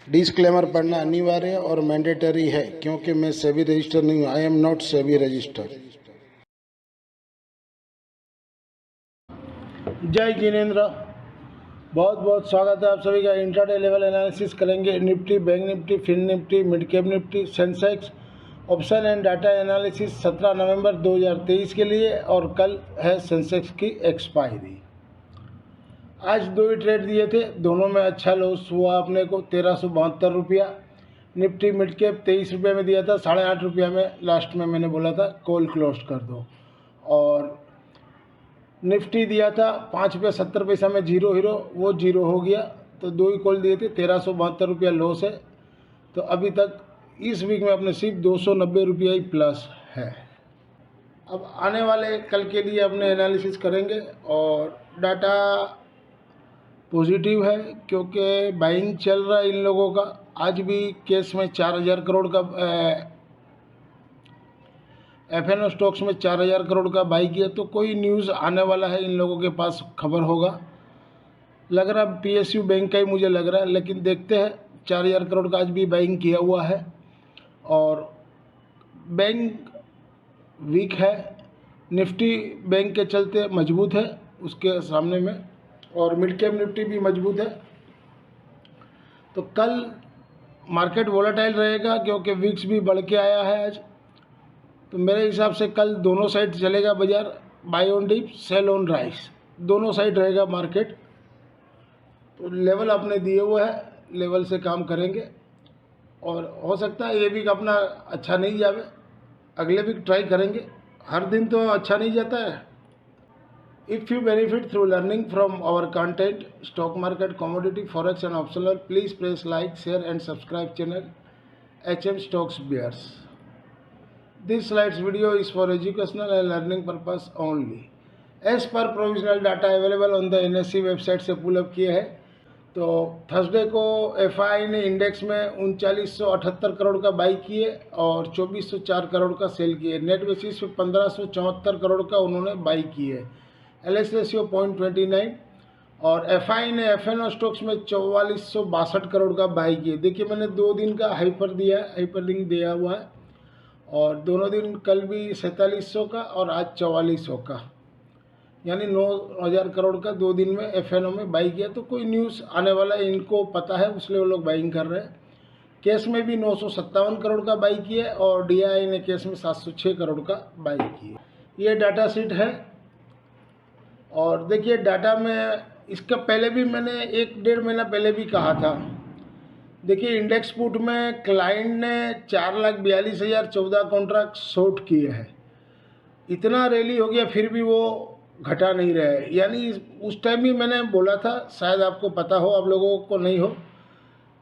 Disclaimer पढ़ना अनिवार्य और मैंडेटरी है क्योंकि मैं सेबी रजिस्टर नहीं हूँ। I am not SEBI register. जय जिनेंद्र, बहुत बहुत स्वागत है आप सभी का। इंट्राडे लेवल एनालिसिस करेंगे Nifty, bank Nifty, fin Nifty, mid cap Nifty, Sensex, option and data analysis 17 नवंबर 2023 के लिए। और कल है सेंसेक्स की एक्सपायरी। आज दो ही ट्रेड दिए थे, दोनों में अच्छा लॉस हुआ अपने को 1372 रुपया। निफ्टी मिड कैप 23 रुपये में दिया था, 8.5 रुपया में लास्ट में मैंने बोला था कॉल क्लोज कर दो। और निफ्टी दिया था 5 रुपये 70 पैसा में जीरो हीरो, वो जीरो हो गया। तो दो ही कॉल दिए थे, 1372 रुपया लॉस है। तो अभी तक इस वीक में अपने सिर्फ 290 रुपया ही प्लस है। अब आने वाले कल के लिए अपने एनालिसिस करेंगे और डाटा पॉजिटिव है क्योंकि बाइंग चल रहा है इन लोगों का। आज भी केस में 4000 करोड़ का एफएनओ स्टॉक्स में 4000 करोड़ का बाई किया। तो कोई न्यूज़ आने वाला है, इन लोगों के पास खबर होगा। लग रहा पीएसयू बैंक का ही मुझे लग रहा है, लेकिन देखते हैं। 4000 करोड़ का आज भी बाइंग किया हुआ है और बैंक वीक है। निफ्टी बैंक के चलते मजबूत है उसके सामने में, और मिड कैप निफ्टी भी मजबूत है। तो कल मार्केट वोलेटाइल रहेगा क्योंकि विक्स भी बढ़ के आया है आज। तो मेरे हिसाब से कल दोनों साइड चलेगा बाजार, buy on dip, sell on rise, दोनों साइड रहेगा मार्केट। तो लेवल अपने दिए हुए हैं, लेवल से काम करेंगे और हो सकता है ये वीक अपना अच्छा नहीं जावे, अगले वीक ट्राई करेंगे। हर दिन तो अच्छा नहीं जाता है। If you benefit through learning from our content, stock market, commodity, forex and optional, please press like, share and subscribe channel HM Stocks Bears. This slides video is for educational and learning purpose only. As per provisional data available on the NSE website से pull up किए हैं। तो Thursday को FI ने index में 3978 करोड़ का by किए और 2404 करोड़ का सेल किए। नेट बेसिस पे 1574 करोड़ का उन्होंने बाई किए। एलएस रेशियो 0.29 और एफआई ने एफएनओ स्टॉक्स में 4462 करोड़ का बाई किए। देखिए मैंने 2 दिन का हाइपर दिया है, हाइपर लिंक दिया हुआ है। और दोनों दिन कल भी 4700 का और आज 4400 का, यानी 9000 करोड़ का 2 दिन में एफएनओ में बाई किया। तो कोई न्यूज़ आने वाला है, इनको पता है, इसलिए वो लोग बाइंग कर रहे हैं। कैश में भी 957 करोड़ का बाई किया और डीआई ने कैश में 706 करोड़ का बाई किया। ये डाटा शीट है। और देखिए डाटा में इसका पहले भी मैंने 1-1.5 महीना पहले भी कहा था। देखिए इंडेक्स पुट में क्लाइंट ने 4,42,014 कॉन्ट्रैक्ट शॉर्ट किए हैं। इतना रैली हो गया फिर भी वो घटा नहीं रहे। यानी उस टाइम भी मैंने बोला था, शायद आपको पता हो, आप लोगों को नहीं हो,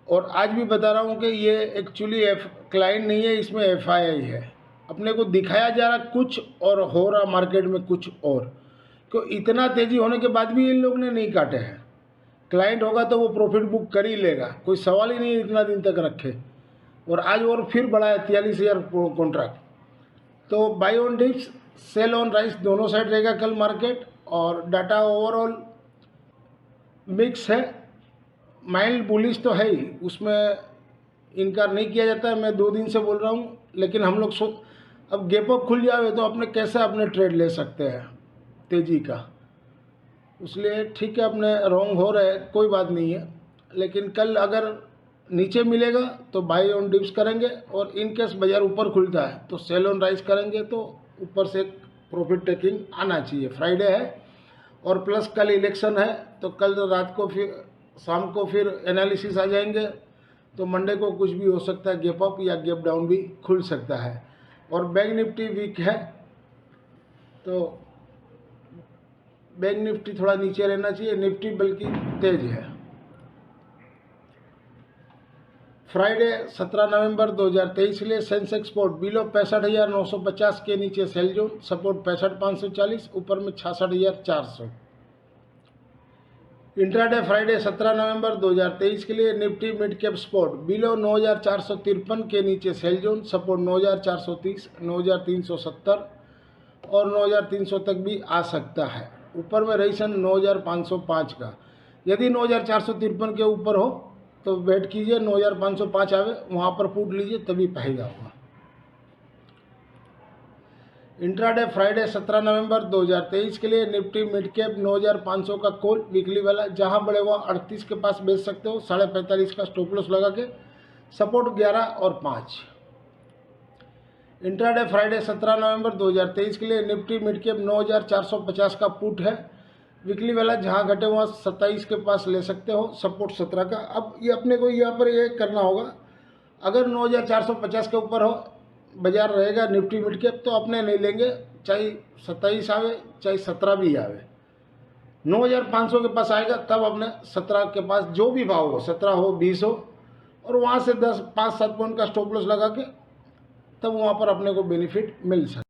और आज भी बता रहा हूँ कि ये एक्चुअली क्लाइंट नहीं है, इसमें एफआईआई है। अपने को दिखाया जा रहा कुछ और हो रहा मार्केट में कुछ और। तो इतना तेज़ी होने के बाद भी इन लोग ने नहीं काटे हैं। क्लाइंट होगा तो वो प्रॉफिट बुक कर ही लेगा, कोई सवाल ही नहीं इतना दिन तक रखे। और आज और फिर बढ़ा है 43,000 कॉन्ट्रैक्ट। तो buy on dips, sell on rise, दोनों साइड रहेगा कल मार्केट। और डाटा ओवरऑल मिक्स है, माइल्ड बुलिश तो है ही, उसमें इनकार नहीं किया जाता है। मैं 2 दिन से बोल रहा हूँ, लेकिन हम लोग अब गैप अप खुल जाए तो अपने कैसे अपने ट्रेड ले सकते हैं तेज़ी का। इसलिए ठीक है, अपने रॉन्ग हो रहे, कोई बात नहीं है। लेकिन कल अगर नीचे मिलेगा तो बाई ऑन डिप्स करेंगे, और इन केस बाजार ऊपर खुलता है तो सेल ऑन राइस करेंगे। तो ऊपर से प्रॉफिट टेकिंग आना चाहिए। फ्राइडे है और प्लस कल इलेक्शन है, तो कल रात को फिर शाम को फिर एनालिसिस आ जाएंगे। तो मंडे को कुछ भी हो सकता है, गैप अप या गैप डाउन भी खुल सकता है। और बैंक निफ्टी वीक है, तो बैंक निफ्टी थोड़ा नीचे रहना चाहिए, निफ्टी बल्कि तेज है। फ्राइडे 17 नवंबर 2023 के लिए सेंसेक्स स्पोर्ट बिलो 65,950 के नीचे सेल जोन, सपोर्ट 65,540, ऊपर में 66,400। इंट्राडे फ्राइडे 17 नवंबर 2023 के लिए Nifty mid cap sport below 9,453 के नीचे सेल जोन, सपोर्ट 9,430, 9,370 और 9,300 तक भी आ सकता है। ऊपर में रजिस्ट्रेशन 9,505 का। यदि 9,453 के ऊपर हो तो वेट कीजिए 9505 आवे, वहाँ पर पुट लीजिए तभी फायदा होगा। इंट्राडे फ्राइडे 17 नवंबर 2023 के लिए निफ्टी मिड कैप 9500 का कॉल वीकली वाला, जहां बड़े हुआ 38 के पास बेच सकते हो, 45.5 का स्टॉप लॉस लगा के, सपोर्ट 11 और 5। इंट्राडे फ्राइडे 17 नवंबर 2023 के लिए निफ्टी मिड कैप 9450 का पुट है वीकली वाला, जहां घटे हुआ 27 के पास ले सकते हो, सपोर्ट 17 का। अब ये अपने को यहाँ पर ये करना होगा, अगर 9450 के ऊपर हो बाजार रहेगा निफ्टी मिड कैप तो अपने नहीं लेंगे, चाहे 27 आवे चाहे 17 भी आवे। 9500 के पास आएगा तब अपने 17 के पास जो भी भाव हो, 17 हो 20 हो, और वहाँ से 5-7 पॉइंट का स्टॉप लॉस लगा के तब वहाँ पर अपने को बेनिफिट मिल सकता।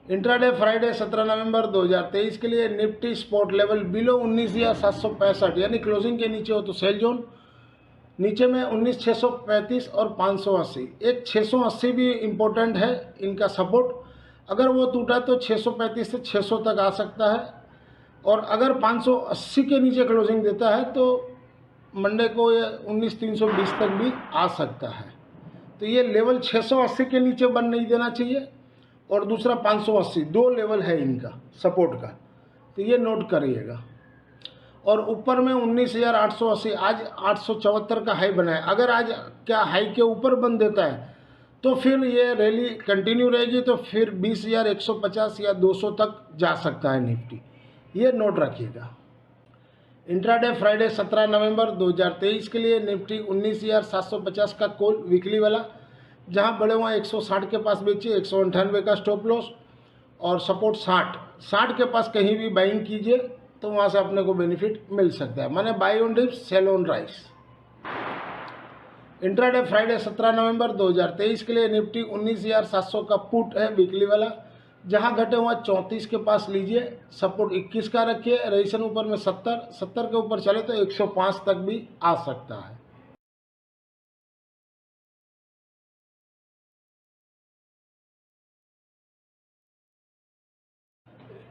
इंट्राडे फ्राइडे 17 नवंबर 2023 के लिए निफ्टी स्पॉट लेवल बिलो 19,765 यानी क्लोजिंग के नीचे हो तो सेल जोन, नीचे में 19,635 और 580। एक 680 भी इम्पोर्टेंट है इनका सपोर्ट, अगर वो टूटा तो 635 से 600 तक आ सकता है, और अगर 580 के नीचे क्लोजिंग देता है तो मंडे को ये 19,320 तक भी आ सकता है। तो ये लेवल 680 के नीचे बन नहीं देना चाहिए, और दूसरा 580, दो लेवल है इनका सपोर्ट का, तो ये नोट करिएगा। और ऊपर में 19,880, आज 874 का हाई बना है, अगर आज क्या हाई के ऊपर बन देता है तो फिर ये रैली कंटिन्यू रहेगी, तो फिर 20,150 या 200 तक जा सकता है निफ्टी, ये नोट रखिएगा। इंट्राडे फ्राइडे 17 नवंबर 2023 के लिए निफ्टी 19,750 का कॉल वीकली वाला, जहां बड़े हुआ 160 के पास बेचिए, 198 का स्टॉप लॉस, और सपोर्ट 60 के पास कहीं भी बाइंग कीजिए तो वहाँ से अपने को बेनिफिट मिल सकता है, माने buy on dips sell on rise. Intraday Friday 17 नवंबर 2023 के लिए निफ्टी 19,700 का पुट है वीकली वाला, जहां घटे हुआ 34 के पास लीजिए, सपोर्ट 21 का रखिए, रेजिस्टेंस ऊपर में 70 के ऊपर चले तो 105 तक भी आ सकता है।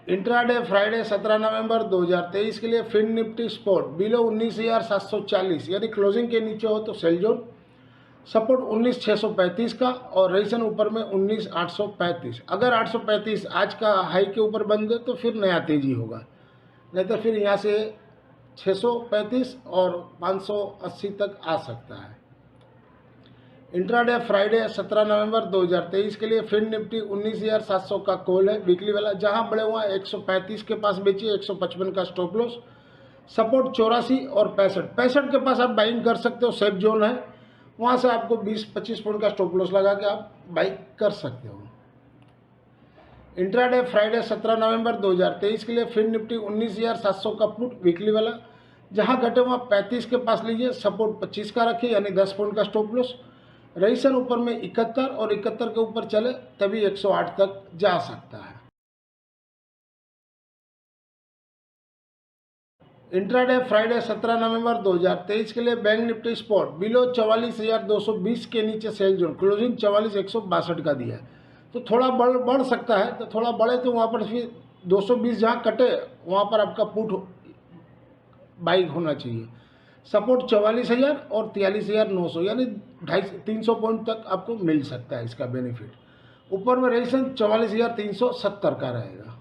इंट्राडे फ्राइडे 17 नवंबर 2023 के लिए फिन निफ्टी स्पॉट बिलो 19,740 यानी क्लोजिंग के नीचे हो तो सेल जोन, सपोर्ट 19,635 का, और रेजिस्टेंस ऊपर में 19,835। अगर 835 आज का हाई के ऊपर बन गए तो फिर नया तेजी होगा, नहीं तो फिर यहाँ से 635 और 580 तक आ सकता है। इंट्राडे फ्राइडे 17 नवंबर 2023 के लिए फिन निफ्टी 19,700 का कॉल है वीकली वाला, जहां बड़े हुआ 135 के पास बेचिए, 155 का स्टॉप लॉस, सपोर्ट 84 और 65 के पास आप बाइंग कर सकते हो, सेफ जोन है, वहां से आपको 20-25 पॉइंट का स्टॉप लॉस लगा के आप बाइंग कर सकते हो। इंट्राडे फ्राइडे 17 नवंबर 2023 के लिए फिन निफ्टी 19,700 का पुट वीकली वाला, जहां घटे हुआ 35 के पास लीजिए, सपोर्ट 25 का रखिए यानी 10 पॉइंट का स्टॉप लॉस, रेजिस्टेंस ऊपर में 71 और 71 के ऊपर चले तभी 108 तक जा सकता है। इंट्राडे फ्राइडे 17 नवंबर 2023 के लिए बैंक निफ्टी स्पॉट बिलो 44,220 के नीचे सेल जोन, क्लोजिंग 44,162 का दिया है, तो थोड़ा बढ़ सकता है, तो थोड़ा बढ़े तो वहाँ पर फिर 220 जहाँ कटे वहाँ पर आपका पुट बाइंग होना चाहिए, सपोर्ट 44,000 और 43,900 यानी 250-300 पॉइंट तक आपको मिल सकता है इसका बेनिफिट। ऊपर में रेजिस्टेंस 44,370 का रहेगा।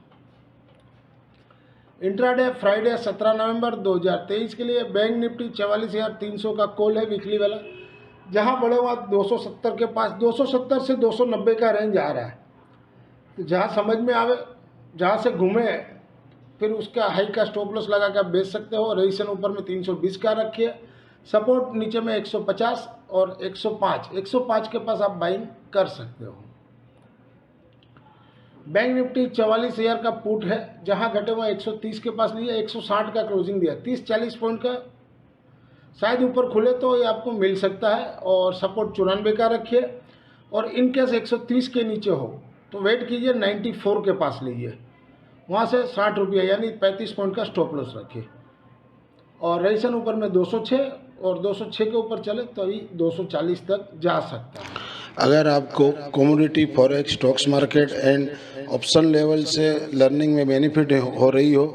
इंट्राडे फ्राइडे 17 नवंबर 2023 के लिए बैंक निफ्टी 44,300 का कॉल है वीकली वाला, जहां बड़े हुआ 270 के पास, 270 से 290 का रेंज आ रहा है, तो जहां समझ में आवे, जहां से घूमे फिर उसका हाई का स्टॉप लॉस लगा के आप बेच सकते हो। रेजिस्टेंस ऊपर में 320 का रखिए, सपोर्ट नीचे में 150 और 105 के पास आप बाइंग कर सकते हो। बैंक निफ्टी 44,000 का पुट है, जहां घटे हुआ 130 के पास लिया, 160 का क्लोजिंग दिया, 30-40 पॉइंट का शायद ऊपर खुले तो ये आपको मिल सकता है, और सपोर्ट 94 का रखिए, और इनकेस 130 के नीचे हो तो वेट कीजिए 94 के पास लीजिए, वहाँ से 60 रुपया यानी 35 पॉइंट का स्टॉप लॉस रखिए, और रेजिस्टेंस ऊपर में 206 और 206 के ऊपर चले तो अभी 240 तक जा सकता है। अगर आपको commodity forex stocks market and option level से लर्निंग में बेनिफिट हो रही हो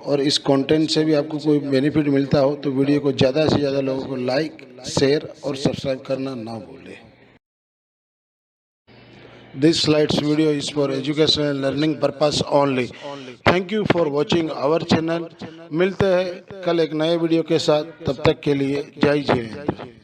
और इस कंटेंट से भी आपको कोई बेनिफिट मिलता हो तो वीडियो को ज़्यादा से ज़्यादा लोगों को लाइक, शेयर और सब्सक्राइब करना ना भूलें। This slides video is for educational and learning purpose only. Thank you for watching our channel. मिलते हैं कल एक नए वीडियो के साथ, तब तक के लिए जय हिंद।